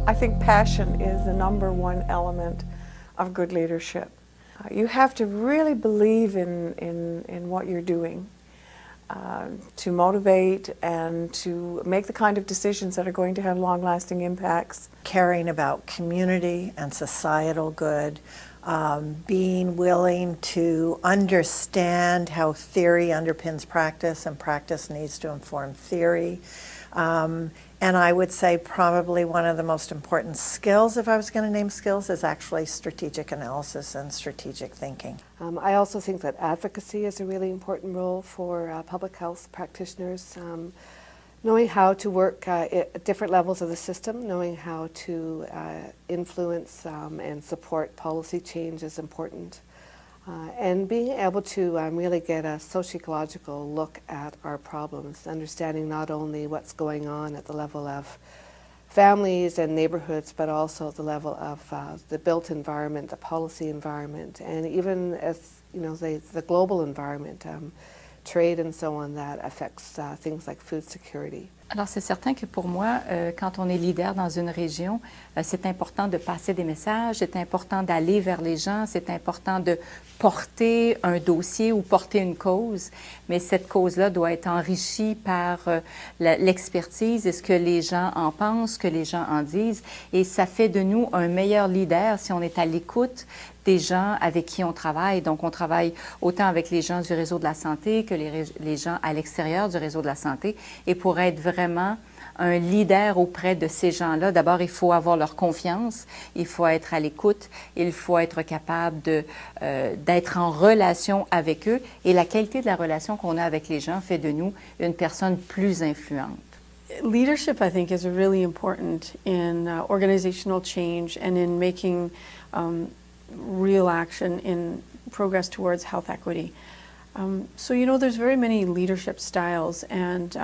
I think passion is the #1 element of good leadership. You have to really believe in what you're doing to motivate and to make the kind of decisions that are going to have long-lasting impacts. Caring about community and societal good, being willing to understand how theory underpins practice and practice needs to inform theory. And I would say probably one of the most important skills, if I was going to name skills, is actually strategic analysis and strategic thinking. I also think that advocacy is a really important role for public health practitioners. Knowing how to work at different levels of the system, knowing how to influence and support policy change is important. And being able to really get a sociological look at our problems, understanding not only what's going on at the level of families and neighborhoods, but also at the level of the built environment, the policy environment, and even as the global environment, trade and so on, that affects things like food security. Alors c'est certain que pour moi, quand on est leader dans une région, c'est important de passer des messages, c'est important d'aller vers les gens, c'est important de porter un dossier ou porter une cause, mais cette cause-là doit être enrichie par l'expertise et ce que les gens en pensent, ce que les gens en disent, et ça fait de nous un meilleur leader si on est à l'écoute des gens avec qui on travaille. Donc, on travaille autant avec les gens du réseau de la santé que les gens à l'extérieur du réseau de la santé. Et pour être vraiment un leader auprès de ces gens-là, d'abord, il faut avoir leur confiance, il faut être à l'écoute, il faut être capable d'être en relation avec eux. Et la qualité de la relation qu'on a avec les gens fait de nous une personne plus influente. Leadership, I think, is really important in organizational change and in making real action in progress towards health equity. So there's very many leadership styles and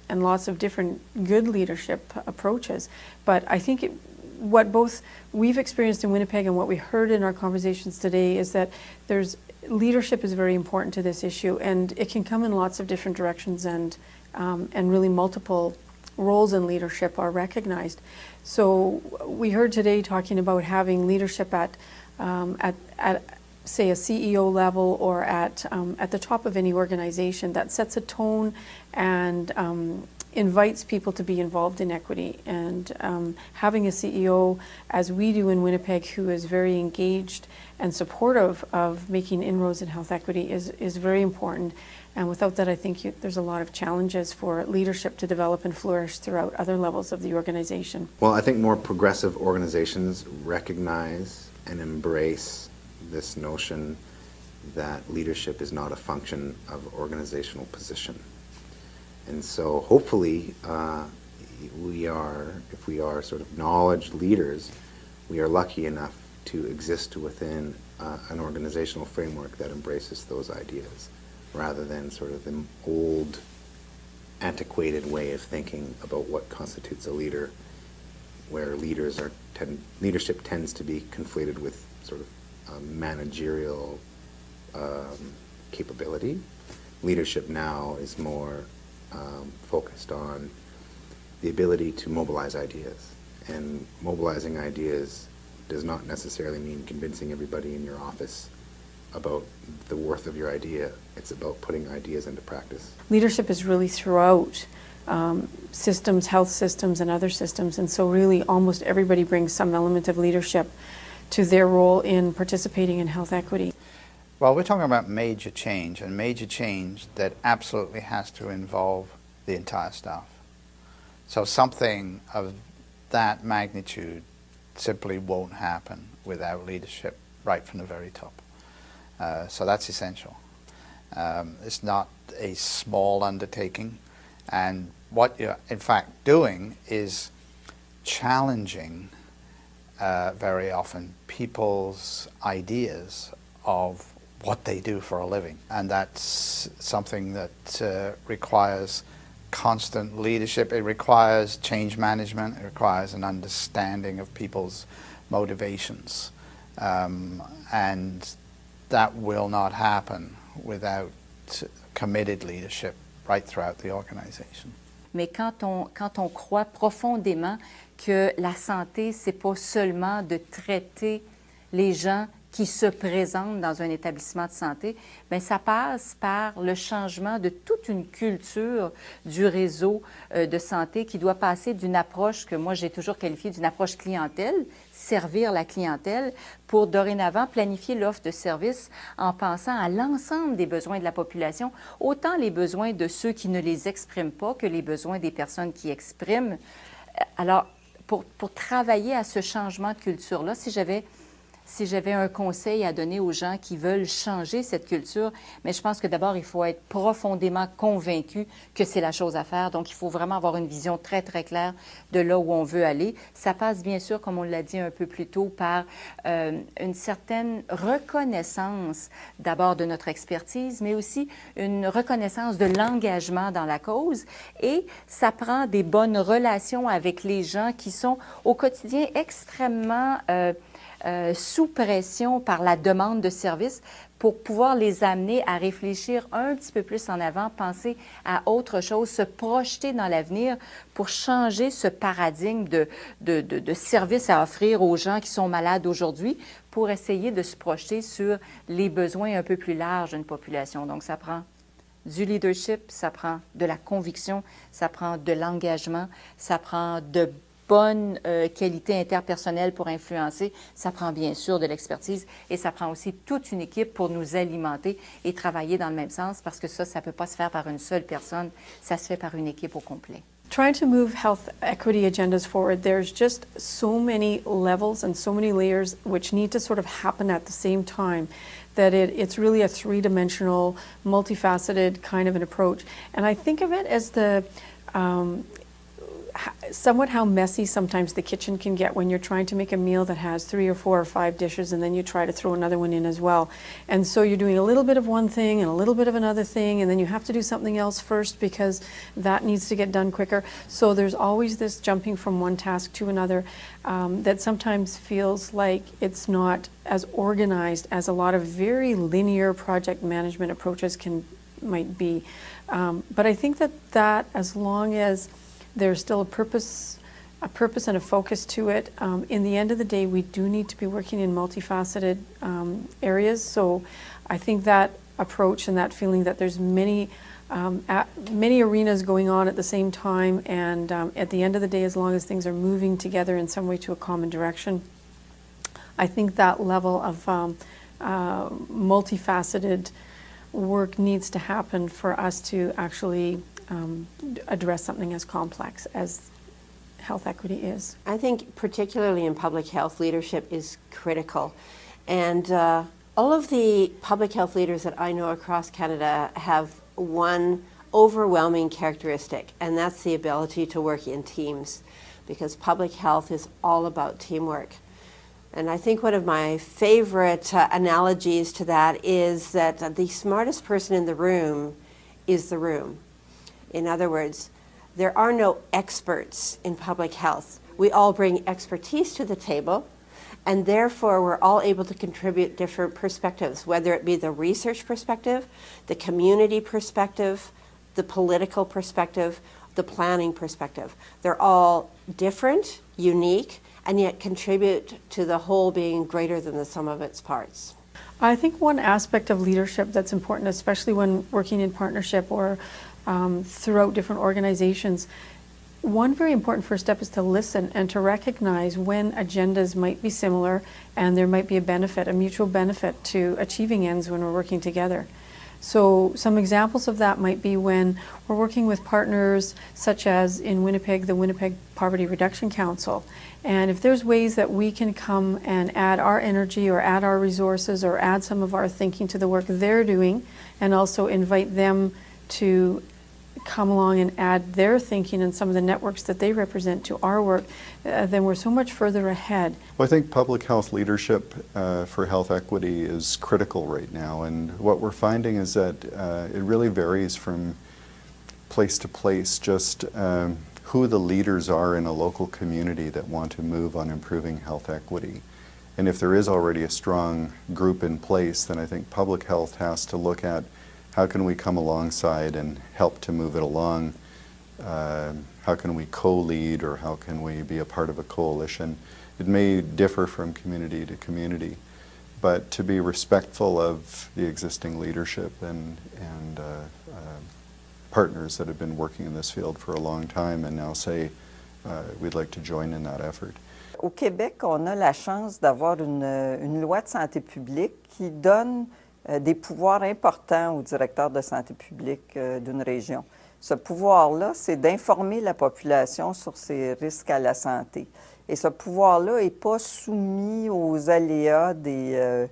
lots of different good leadership approaches. But I think what both we've experienced in Winnipeg and what we heard in our conversations today is that leadership is very important to this issue, and it can come in lots of different directions, and really multiple roles in leadership are recognized. So we heard today talking about having leadership at say a CEO level or at the top of any organization that sets a tone and invites people to be involved in equity. And having a CEO, as we do in Winnipeg, who is very engaged and supportive of making inroads in health equity is very important. And without that, I think there's a lot of challenges for leadership to develop and flourish throughout other levels of the organization. Well, I think more progressive organizations recognize and embrace this notion that leadership is not a function of organizational position. And so hopefully if we are sort of knowledge leaders, we are lucky enough to exist within an organizational framework that embraces those ideas, rather than sort of an old, antiquated way of thinking about what constitutes a leader, where leadership tends to be conflated with sort of managerial capability. Leadership now is more focused on the ability to mobilize ideas. And mobilizing ideas does not necessarily mean convincing everybody in your office about the worth of your idea. It's about putting ideas into practice. Leadership is really throughout systems, health systems and other systems, and so really almost everybody brings some element of leadership to their role in participating in health equity. Well, we're talking about major change, and major change that absolutely has to involve the entire staff. So something of that magnitude simply won't happen without leadership right from the very top. So that's essential. It's not a small undertaking, and what you're in fact doing is challenging very often people's ideas of what they do for a living, and that's something that requires constant leadership. It requires change management. It requires an understanding of people's motivations, and that will not happen without committed leadership right throughout the organization. Mais quand on croit profondément que la santé, c'est pas seulement de traiter les gens qui se présentent dans un établissement de santé, bien, ça passe par le changement de toute une culture du réseau de santé qui doit passer d'une approche que moi j'ai toujours qualifiée d'une approche clientèle, servir la clientèle, pour dorénavant planifier l'offre de services en pensant à l'ensemble des besoins de la population, autant les besoins de ceux qui ne les expriment pas que les besoins des personnes qui expriment. Alors, pour travailler à ce changement de culture-là, si j'avais un conseil à donner aux gens qui veulent changer cette culture, mais je pense que d'abord, il faut être profondément convaincu que c'est la chose à faire. Donc, il faut vraiment avoir une vision très, très claire de là où on veut aller. Ça passe bien sûr, comme on l'a dit un peu plus tôt, par une certaine reconnaissance d'abord de notre expertise, mais aussi une reconnaissance de l'engagement dans la cause. Et ça prend des bonnes relations avec les gens qui sont au quotidien extrêmement sous pression par la demande de services pour pouvoir les amener à réfléchir un petit peu plus en avant, penser à autre chose, se projeter dans l'avenir pour changer ce paradigme de services à offrir aux gens qui sont malades aujourd'hui pour essayer de se projeter sur les besoins un peu plus larges d'une population. Donc, ça prend du leadership, ça prend de la conviction, ça prend de l'engagement, ça prend de bonne qualité interpersonnelle pour influencer, ça prend bien sûr de l'expertise et ça prend aussi toute une équipe pour nous alimenter et travailler dans le même sens parce que ça ne peut pas se faire par une seule personne, ça se fait par une équipe au complet. Trying to move health equity agendas forward, there's just so many levels and so many layers which need to sort of happen at the same time that it's really a three-dimensional, multifaceted kind of an approach. And I think of it as the somewhat how messy sometimes the kitchen can get when you're trying to make a meal that has 3 or 4 or 5 dishes and then you try to throw another one in as well. And so you're doing a little bit of one thing and a little bit of another thing and then you have to do something else first because that needs to get done quicker. So there's always this jumping from one task to another that sometimes feels like it's not as organized as a lot of very linear project management approaches might be. But I think that as long as there's still a purpose and a focus to it. In the end of the day, we do need to be working in multifaceted areas. So I think that approach and that feeling that there's many arenas going on at the same time, and at the end of the day, as long as things are moving together in some way to a common direction, I think that level of multifaceted work needs to happen for us to actually address something as complex as health equity is. I think particularly in public health, leadership is critical. And all of the public health leaders that I know across Canada have one overwhelming characteristic, and that's the ability to work in teams, because public health is all about teamwork. And I think one of my favorite analogies to that is that the smartest person in the room is the room. In other words, there are no experts in public health. We all bring expertise to the table, and therefore we're all able to contribute different perspectives, whether it be the research perspective, the community perspective, the political perspective, the planning perspective. They're all different, unique, and yet contribute to the whole being greater than the sum of its parts. I think one aspect of leadership that's important, especially when working in partnership or throughout different organizations, one very important first step is to listen and to recognize when agendas might be similar and there might be a benefit, a mutual benefit to achieving ends when we're working together. So some examples of that might be when we're working with partners such as in Winnipeg, the Winnipeg Poverty Reduction Council. And if there's ways that we can come and add our energy or add our resources or add some of our thinking to the work they're doing and also invite them to come along and add their thinking and some of the networks that they represent to our work, then we're so much further ahead. Well, I think public health leadership for health equity is critical right now, and what we're finding is that it really varies from place to place, just who the leaders are in a local community that want to move on improving health equity. And if there is already a strong group in place, then I think public health has to look at how can we come alongside and help to move it along? How how can we co-lead or how can we be a part of a coalition. It may differ from community to community, but to be respectful of the existing leadership and partners that have been working in this field for a long time and now say we'd like to join in that effort. Au Québec, on a la chance d'avoir une loi de santé publique qui donne des pouvoirs importants au directeur de santé publique d'une région. Ce pouvoir-là, c'est d'informer la population sur ses risques à la santé. Et ce pouvoir-là n'est pas soumis aux aléas des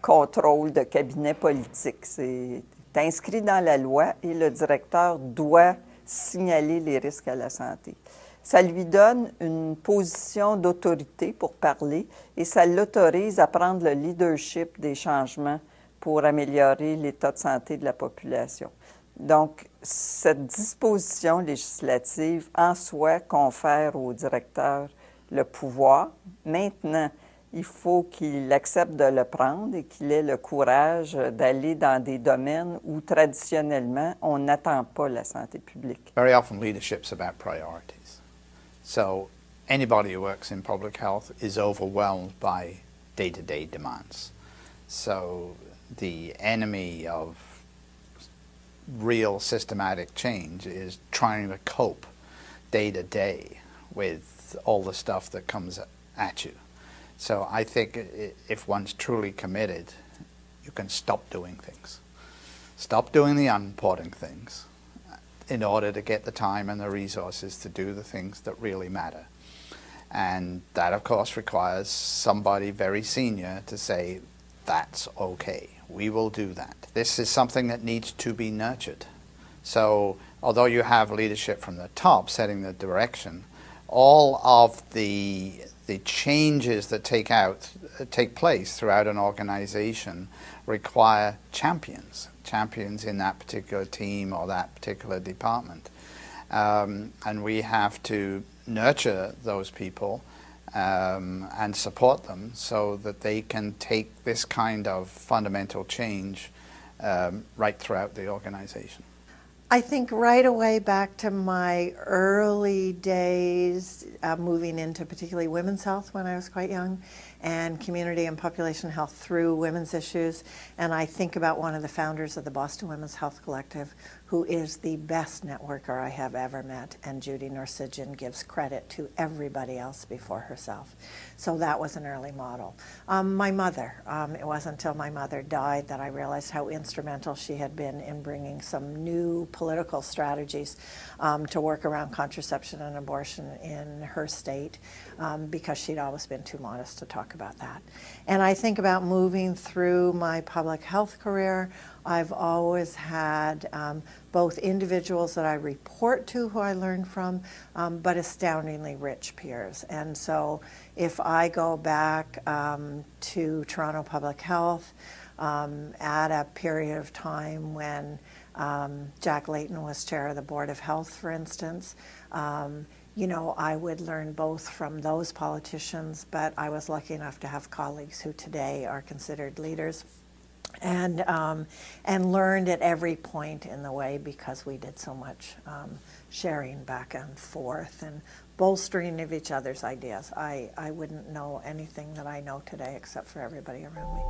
contrôles de cabinets politiques. C'est inscrit dans la loi et le directeur doit signaler les risques à la santé. Ça lui donne une position d'autorité pour parler et ça l'autorise à prendre le leadership des changements pour améliorer l'état de santé de la population. Donc, cette disposition législative en soi confère au directeur le pouvoir. Maintenant, il faut qu'il accepte de le prendre et qu'il ait le courage d'aller dans des domaines où traditionnellement on n'attend pas la santé publique. Very often leadership's about priorities. So anybody who works in public health is overwhelmed by day-to-day demands. So the enemy of real systematic change is trying to cope day to day with all the stuff that comes at you. So I think if one's truly committed, you can stop doing things. Stop doing the unimportant things in order to get the time and the resources to do the things that really matter. And that, of course, requires somebody very senior to say, that's okay, we will do that. This is something that needs to be nurtured. So although you have leadership from the top setting the direction, all of the changes that take place throughout an organization require champions in that particular team or that particular department. And we have to nurture those people and support them so that they can take this kind of fundamental change right throughout the organization. I think right away back to my early days, moving into particularly women's health when I was quite young, and community and population health through women's issues. And I think about one of the founders of the Boston Women's Health Collective, who is the best networker I have ever met, and Judy Norsigian gives credit to everybody else before herself. So that was an early model. My mother, it wasn't until my mother died that I realized how instrumental she had been in bringing some new political strategies to work around contraception and abortion in her state, because she'd always been too modest to talk about that. And I think about moving through my public health career. I've always had both individuals that I report to who I learn from, but astoundingly rich peers. And so if I go back to Toronto Public Health at a period of time when Jack Layton was chair of the Board of Health, for instance, you know, I would learn both from those politicians, but I was lucky enough to have colleagues who today are considered leaders, and learned at every point in the way because we did so much sharing back and forth and bolstering of each other's ideas. I wouldn't know anything that I know today except for everybody around me.